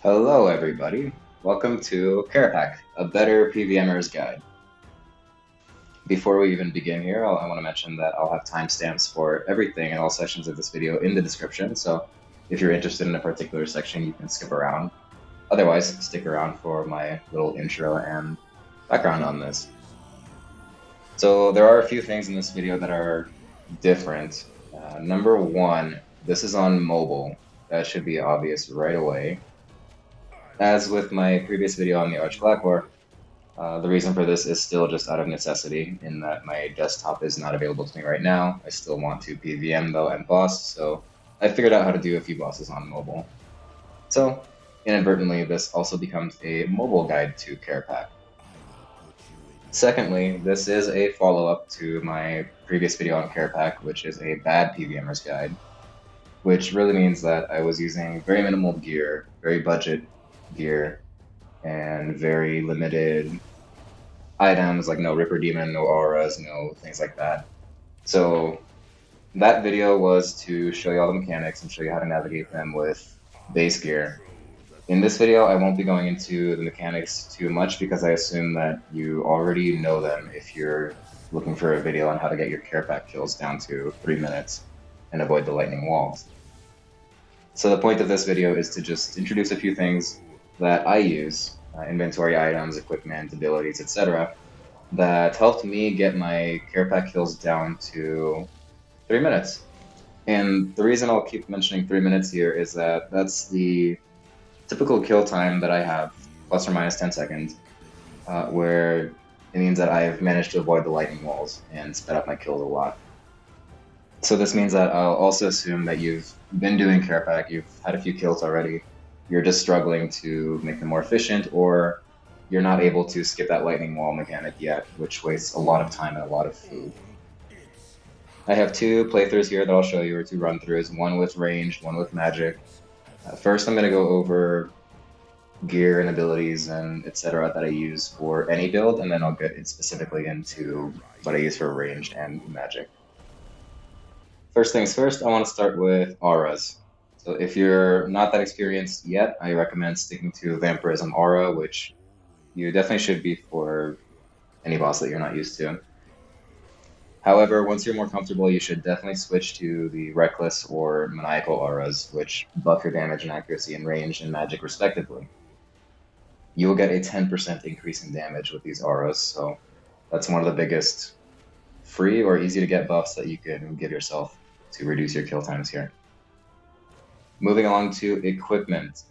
Hello everybody, welcome to Kerapac, a better PVMer's guide. Before we even begin here, I want to mention that I'll have timestamps for everything in all sections of this video in the description, so if you're interested in a particular section, you can skip around. Otherwise, stick around for my little intro and background on this. So there are a few things in this video that are different. Number one, this is on mobile. That should be obvious right away. As with my previous video on the Arch-Glacor, the reason for this is still just out of necessity, in that my desktop is not available to me right now. I still want to PVM though and boss, so I figured out how to do a few bosses on mobile. So, inadvertently, this also becomes a mobile guide to Kerapac. Secondly, this is a follow-up to my previous video on Kerapac, which is a bad PVMer's guide, which really means that I was using very minimal gear, very budget gear, and very limited items, like no Ripper Demon, no auras, no things like that. So that video was to show you all the mechanics and show you how to navigate them with base gear. In this video, I won't be going into the mechanics too much because I assume that you already know them if you're looking for a video on how to get your Kerapac kills down to 3 minutes and avoid the lightning walls. So the point of this video is to just introduce a few things that I use, inventory items, equipment, abilities, etc., that helped me get my Kerapac kills down to 3 minutes. And the reason I'll keep mentioning 3 minutes here is that that's the typical kill time that I have, plus or minus 10 seconds, where it means that I've managed to avoid the lightning walls and sped up my kills a lot. So this means that I'll also assume that you've been doing Kerapac, you've had a few kills already, you're just struggling to make them more efficient, or you're not able to skip that lightning wall mechanic yet, which wastes a lot of time and a lot of food. I have two playthroughs here that I'll show you, or two run-throughs, one with ranged, one with magic. First, I'm going to go over gear and abilities and etc. that I use for any build, and then I'll get specifically into what I use for ranged and magic. First things first, I want to start with auras. So if you're not that experienced yet, I recommend sticking to Vampirism Aura, which you definitely should be for any boss that you're not used to. However, once you're more comfortable, you should definitely switch to the Reckless or Maniacal auras, which buff your damage and accuracy and range and magic respectively. You will get a 10% increase in damage with these auras, so that's one of the biggest free or easy to get buffs that you can give yourself to reduce your kill times here. Moving along to equipment.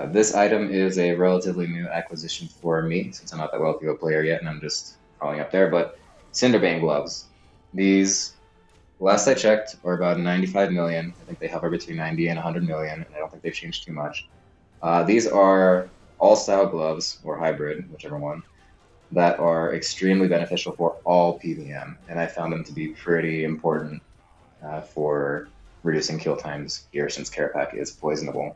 This item is a relatively new acquisition for me, since I'm not that wealthy of a player yet and I'm just crawling up there, but Cinderbane Gloves. These, last I checked, are about 95 million. I think they hover between 90 and 100 million, and I don't think they've changed too much. These are all-style gloves, or hybrid, whichever one, that are extremely beneficial for all PVM, and I found them to be pretty important for reducing kill times here, since Kerapac is poisonable.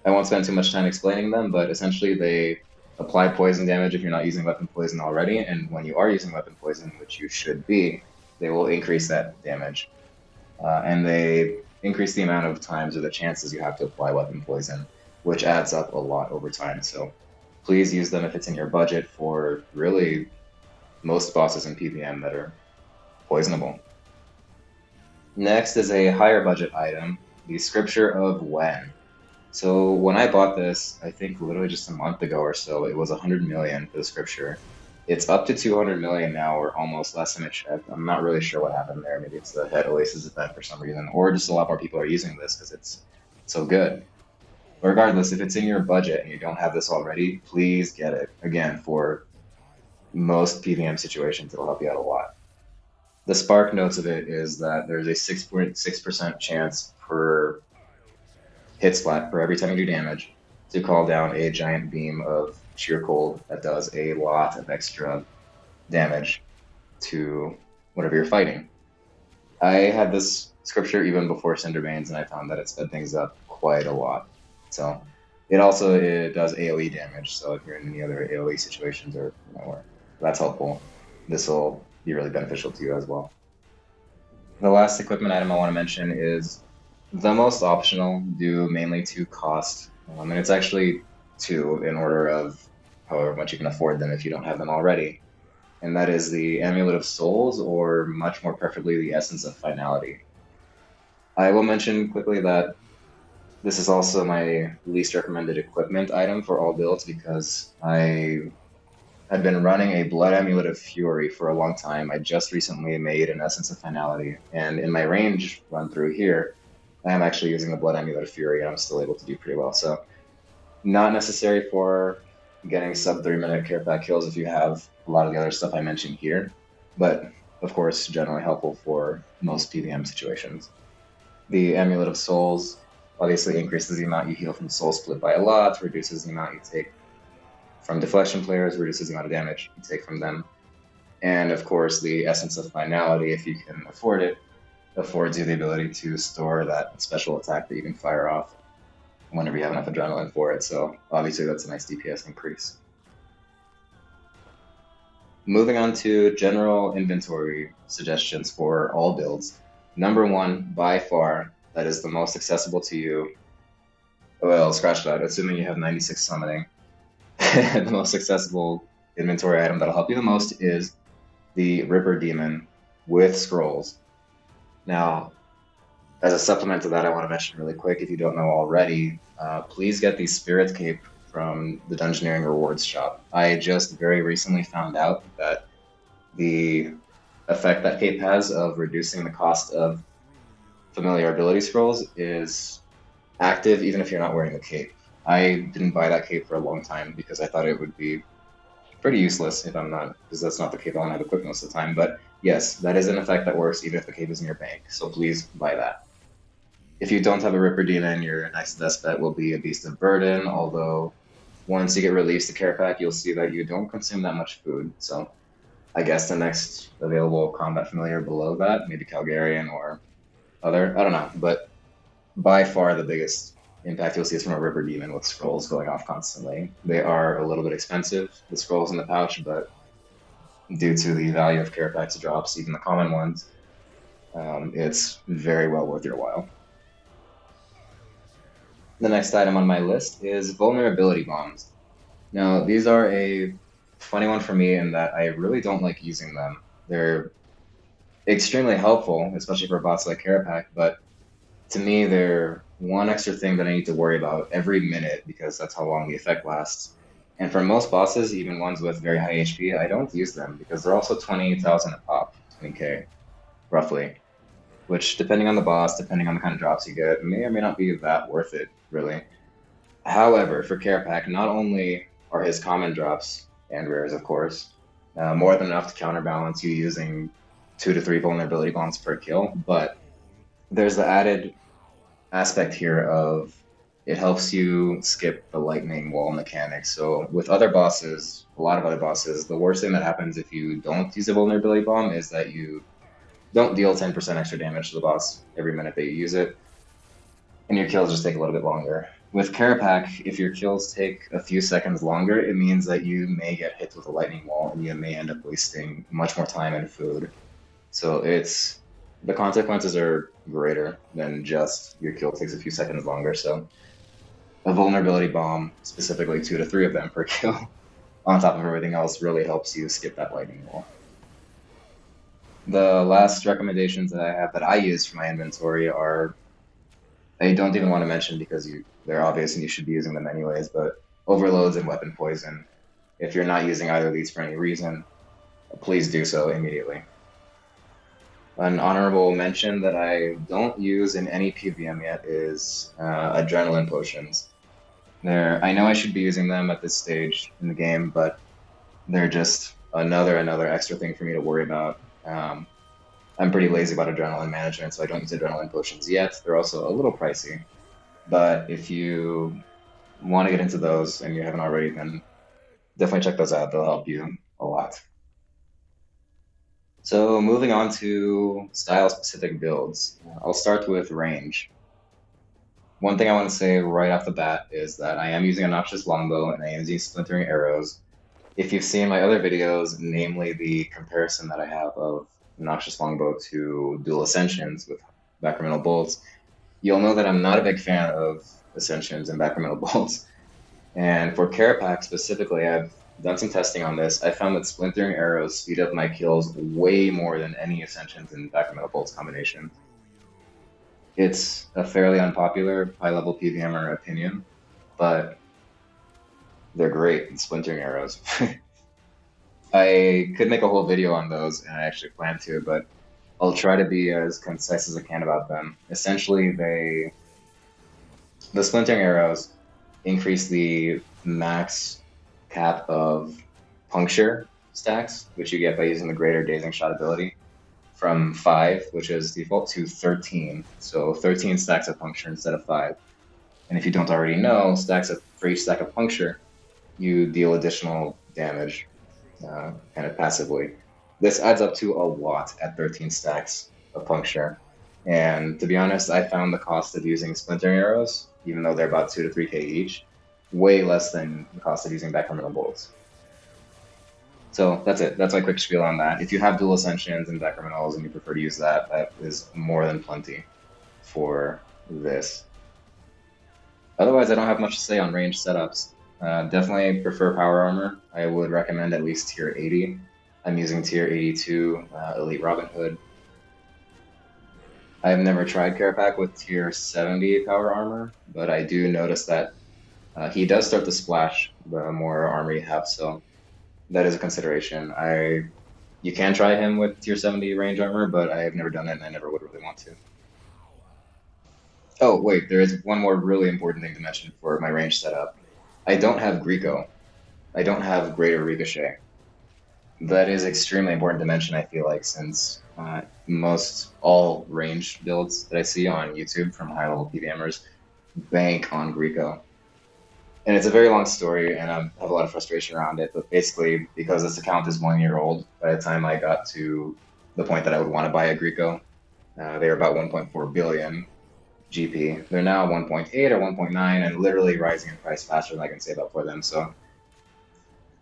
I won't spend too much time explaining them, but essentially they apply poison damage if you're not using weapon poison already, and when you are using weapon poison, which you should be, they will increase that damage. And they increase the amount of times or the chances you have to apply weapon poison, which adds up a lot over time. So please use them if it's in your budget for really most bosses in PVM that are poisonable. Next is a higher budget item, the Scripture of When. So when I bought this, I think literally just a month ago or so, it was 100 million for the Scripture. It's up to 200 million now, or almost, last time I checked. I'm not really sure what happened there. Maybe it's the Head Oasis event for some reason, or just a lot more people are using this because it's so good. But regardless, if it's in your budget and you don't have this already, please get it. Again, for most PVM situations, it'll help you out a lot. The spark notes of it is that there's a 6.6% chance per hit splat for every time you do damage to call down a giant beam of sheer cold that does a lot of extra damage to whatever you're fighting. I had this scripture even before Cinderbanes, and I found that it sped things up quite a lot. So it does AoE damage, so if you're in any other AoE situations or where that's helpful, this will be really beneficial to you as well. The last equipment item I want to mention is the most optional, due mainly to cost And it's actually two in order of however much you can afford them if you don't have them already. And that is the Amulet of Souls, or much more perfectly, the Essence of Finality. I will mention quickly that this is also my least recommended equipment item for all builds because I had been running a Blood Amulet of Fury for a long time. I just recently made an Essence of Finality, and in my range run through here, I am actually using the Blood Amulet of Fury, and I'm still able to do pretty well. So, not necessary for getting sub 3-minute Kerapac kills if you have a lot of the other stuff I mentioned here, but of course, generally helpful for most PVM situations. The Amulet of Souls obviously increases the amount you heal from Soul Split by a lot, reduces the amount you take from deflection players, reduces the amount of damage you take from them. And of course, the Essence of Finality, if you can afford it, affords you the ability to store that special attack that you can fire off whenever you have enough adrenaline for it. So obviously that's a nice DPS increase. Moving on to general inventory suggestions for all builds. Number one, by far, that is the most accessible to you. Well, scratch that, assuming you have 96 summoning. The most accessible inventory item that'll help you the most is the Ripper Demon with scrolls. Now, as a supplement to that, I want to mention really quick, if you don't know already, please get the Spirit Cape from the Dungeoneering Rewards shop. I just very recently found out that the effect that cape has of reducing the cost of familiar ability scrolls is active even if you're not wearing the cape. I didn't buy that cape for a long time because I thought it would be pretty useless if I'm not, because that's not the cape I want to have equipped most of the time. But yes, that is an effect that works even if the cape is in your bank, so please buy that. If you don't have a Ripper Demon, your next best bet will be a Beast of Burden, although once you get released to Kerapac, you'll see that you don't consume that much food, so I guess the next available combat familiar below that, maybe Calgarian or other, I don't know, but by far the biggest impact you'll see is from a Ripper Demon with scrolls going off constantly. They are a little bit expensive, the scrolls in the pouch, but due to the value of Kerapac's drops, even the common ones, it's very well worth your while. The next item on my list is Vulnerability Bombs. Now, these are a funny one for me in that I really don't like using them. They're extremely helpful, especially for bots like Kerapac, but to me, they're one extra thing that I need to worry about every minute because that's how long the effect lasts. And for most bosses, even ones with very high HP, I don't use them because they're also 20,000 a pop, 20k, roughly. Which, depending on the boss, depending on the kind of drops you get, may or may not be that worth it, really. However, for Kerapac, not only are his common drops, and rares of course, more than enough to counterbalance you using 2 to 3 vulnerability bombs per kill, but there's the added aspect here of it helps you skip the lightning wall mechanics. So with other bosses, a lot of other bosses, the worst thing that happens if you don't use a vulnerability bomb is that you don't deal 10% extra damage to the boss every minute that you use it, and your kills just take a little bit longer. With Kerapac, if your kills take a few seconds longer, it means that you may get hit with a lightning wall and you may end up wasting much more time and food. So the consequences are greater than just your kill takes a few seconds longer. So a vulnerability bomb, specifically 2 to 3 of them per kill, on top of everything else, really helps you skip that lightning wall. The last recommendations that I have that I use for my inventory are, I don't even want to mention because they're obvious and you should be using them anyways, but overloads and weapon poison. If you're not using either of these for any reason, please do so immediately. An honorable mention that I don't use in any PVM yet is adrenaline potions. I know I should be using them at this stage in the game, but they're just another extra thing for me to worry about. I'm pretty lazy about adrenaline management, so I don't use adrenaline potions yet. They're also a little pricey, but if you want to get into those and you haven't already, then definitely check those out. They'll help you a lot. So moving on to style-specific builds, I'll start with range. One thing I want to say right off the bat is that I am using a Noxious Longbow and I am using Splintering arrows. If you've seen my other videos, namely the comparison that I have of Noxious Longbow to Dual Ascensions with Backrominal Bolts, you'll know that I'm not a big fan of Ascensions and Backroom Bolts. And for Kerapac specifically, I've done some testing on this. I found that Splintering Arrows speed up my kills way more than any Ascensions and Backroom Bolts combination. It's a fairly unpopular high-level PVMer opinion, but they're great in Splintering Arrows. I could make a whole video on those, and I actually plan to, but I'll try to be as concise as I can about them. Essentially, the Splintering Arrows increase the max cap of puncture stacks, which you get by using the greater Dazing Shot ability, from 5, which is default, to 13. So 13 stacks of puncture instead of 5. And if you don't already know, for each stack of puncture, you deal additional damage kind of passively. This adds up to a lot at 13 stacks of puncture. And to be honest, I found the cost of using Splintering Arrows, even though they're about 2 to 3k each, way less than the cost of using Backroom Bolts. So that's it. That's my quick spiel on that. If you have dual Ascensions and Backroom and you prefer to use that, that is more than plenty for this. Otherwise, I don't have much to say on range setups. Definitely prefer Power Armor. I would recommend at least tier 80. I'm using tier 82 Elite Robin Hood. I've never tried Kerapac with tier 70 Power Armor, but I do notice that he does start to splash the more armor you have, so that is a consideration. You can try him with tier 70 range armor, but I have never done it and I never would really want to. Oh, wait, there is one more really important thing to mention for my range setup. I don't have GRICO. I don't have Greater Ricochet. That is extremely important to mention, I feel like, since most all range builds that I see on YouTube from high-level PVMers bank on GRICO. And it's a very long story, and I have a lot of frustration around it, but basically, because this account is 1 year old, by the time I got to the point that I would want to buy a GRICO, they were about 1.4 billion GP. They're now 1.8 or 1.9, and literally rising in price faster than I can save up for them, so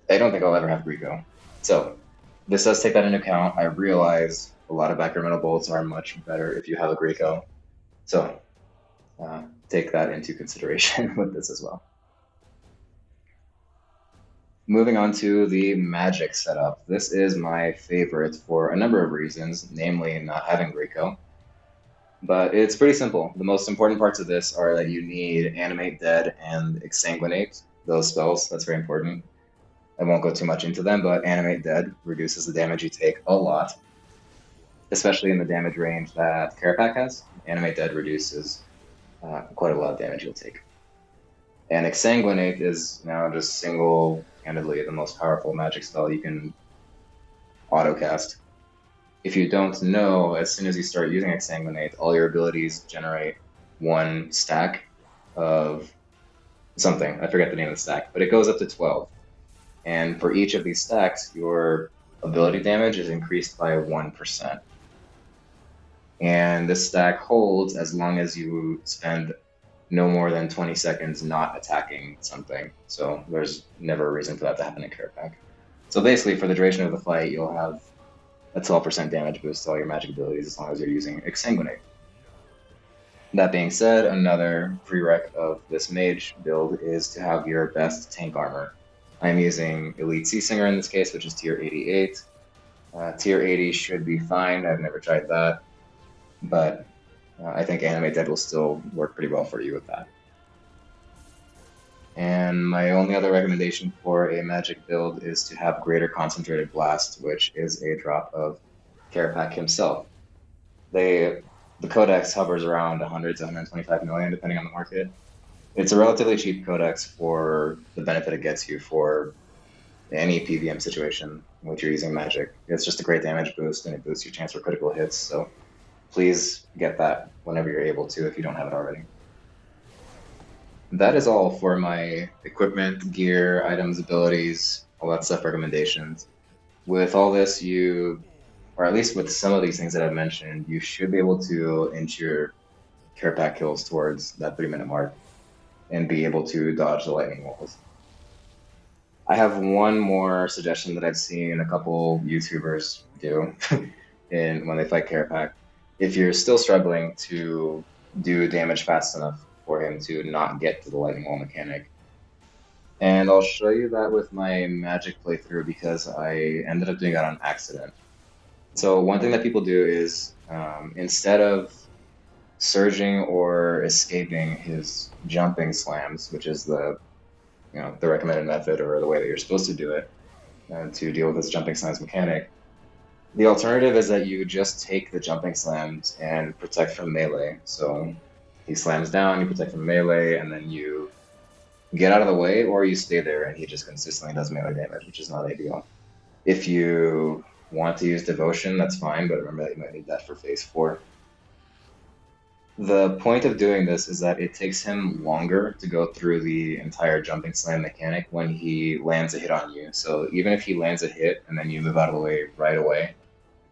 I don't think I'll ever have GRICO. So, this does take that into account. I realize a lot of Backroom Bolts are much better if you have a GRICO, so take that into consideration with this as well. Moving on to the Magic setup. This is my favorite for a number of reasons, namely not having GRICO. But it's pretty simple. The most important parts of this are that you need Animate, Dead, and Exsanguinate, those spells. That's very important. I won't go too much into them, but Animate Dead reduces the damage you take a lot, especially in the damage range that Kerapac has. Animate Dead reduces quite a lot of damage you'll take. And Exsanguinate is now just single-handedly the most powerful magic spell you can autocast. If you don't know, as soon as you start using Exsanguinate, all your abilities generate 1 stack of something. I forget the name of the stack, but it goes up to 12. And for each of these stacks, your ability damage is increased by 1%. And this stack holds as long as you spend no more than 20 seconds not attacking something. So there's never a reason for that to happen in Kerapac. So basically, for the duration of the fight, you'll have a 12% damage boost to all your magic abilities as long as you're using Exsanguinate. That being said, another prereq of this mage build is to have your best tank armor. I'm using Elite Sea Singer in this case, which is tier 88. Tier 80 should be fine. I've never tried that, but I think Animate Dead will still work pretty well for you with that. And my only other recommendation for a magic build is to have Greater Concentrated Blast, which is a drop of Kerapac himself. The codex hovers around 100 to 125 million, depending on the market. It's a relatively cheap codex for the benefit it gets you for any PVM situation in which you're using magic. It's just a great damage boost, and it boosts your chance for critical hits, so please get that whenever you're able to if you don't have it already. That is all for my equipment, gear, items, abilities, all that stuff recommendations. With all this, or at least with some of these things that I've mentioned, you should be able to inch your Kerapac kills towards that 3-minute mark and be able to dodge the lightning walls. I have one more suggestion that I've seen a couple YouTubers do when they fight Kerapac. If you're still struggling to do damage fast enough, for him to not get to the lightning wall mechanic. And I'll show you that with my magic playthrough because I ended up doing that on accident. So one thing that people do is instead of surging or escaping his jumping slams, which is the the recommended method or the way that you're supposed to do it to deal with this jumping slams mechanic, the alternative is that you just take the jumping slams and protect from melee. So he slams down, you protect from melee, and then you get out of the way, or you stay there and he just consistently does melee damage, which is not ideal. If you want to use devotion, that's fine, but remember that you might need that for phase 4. The point of doing this is that it takes him longer to go through the entire jumping slam mechanic when he lands a hit on you. So even if he lands a hit and then you move out of the way right away,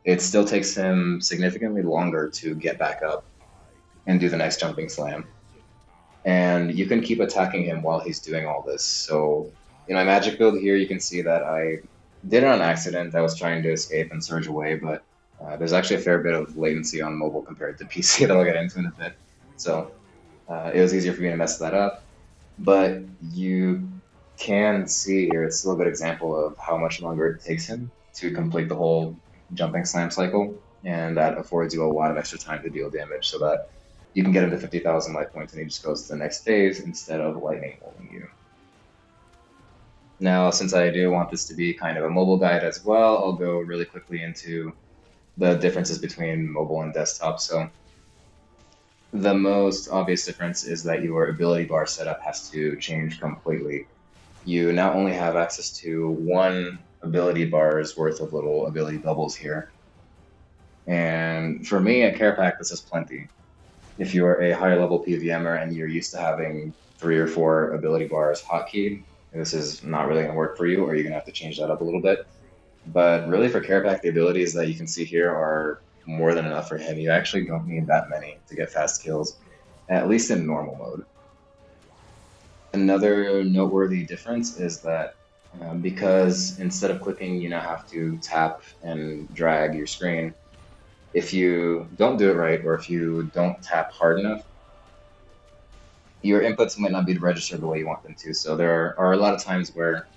it still takes him significantly longer to get back up and do the next jumping slam. And you can keep attacking him while he's doing all this. So in my magic build here, you can see that I did it on accident. I was trying to escape and surge away, but there's actually a fair bit of latency on mobile compared to PC that I'll get into in a bit. So it was easier for me to mess that up. But you can see here, it's still a good example of how much longer it takes him to complete the whole jumping slam cycle. And that affords you a lot of extra time to deal damage so that you can get him to 50,000 life points and he just goes to the next phase instead of lightning bolting you. Now, since I do want this to be kind of a mobile guide as well, I'll go really quickly into the differences between mobile and desktop. So the most obvious difference is that your ability bar setup has to change completely. You now only have access to 1 ability bar's worth of little ability bubbles here. And for me at Kerapac, this is plenty. If you're a higher level PVMer and you're used to having 3 or 4 ability bars hotkeyed, this is not really going to work for you, or you're going to have to change that up a little bit. But really for Kerapac, the abilities that you can see here are more than enough for him. You actually don't need that many to get fast kills, at least in normal mode. Another noteworthy difference is that because instead of clicking, you now have to tap and drag your screen. If you don't do it right, or if you don't tap hard enough, your inputs might not be registered the way you want them to. So there are a lot of times where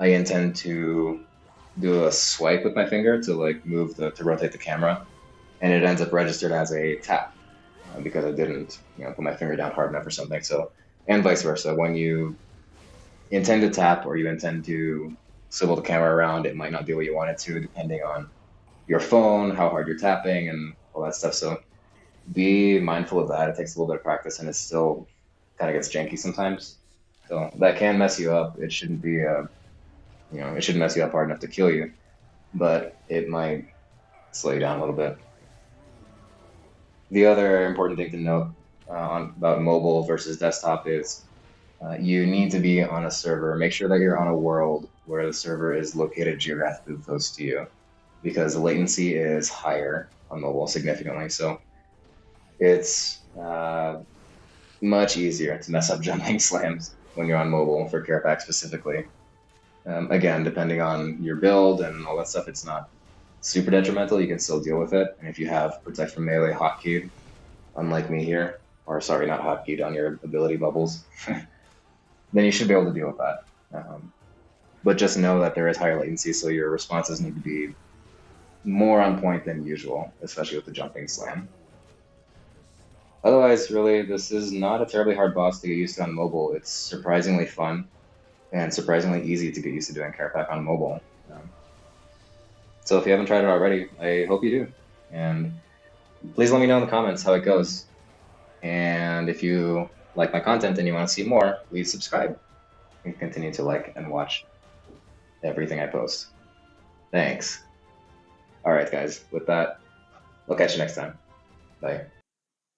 I intend to do a swipe with my finger to like move to rotate the camera, and it ends up registered as a tap because I didn't put my finger down hard enough or something. So, and vice versa, when you intend to tap or you intend to swivel the camera around, it might not do what you want it to depending on your phone, how hard you're tapping, and all that stuff. So be mindful of that. It takes a little bit of practice, and it still kind of gets janky sometimes. So that can mess you up. It shouldn't be, it shouldn't mess you up hard enough to kill you, but it might slow you down a little bit. The other important thing to note about mobile versus desktop is you need to be on a server. Make sure that you're on a world where the server is located geographically close to you, because the latency is higher on mobile significantly. So it's much easier to mess up jumping slams when you're on mobile for Kerapac specifically. Again, depending on your build and all that stuff, it's not super detrimental. You can still deal with it. And if you have Protect from Melee hotkeyed, unlike me here, or sorry, not hotkeyed on your ability bubbles, then you should be able to deal with that. But just know that there is higher latency, so your responses need to be more on point than usual, especially with the jumping slam. Otherwise, really, this is not a terribly hard boss to get used to on mobile. It's surprisingly fun and surprisingly easy to get used to doing Kerapac on mobile. So if you haven't tried it already, I hope you do. And please let me know in the comments how it goes. And if you like my content and you want to see more, please subscribe and continue to like and watch everything I post. Thanks. All right, guys, with that, I'll catch you next time. Bye.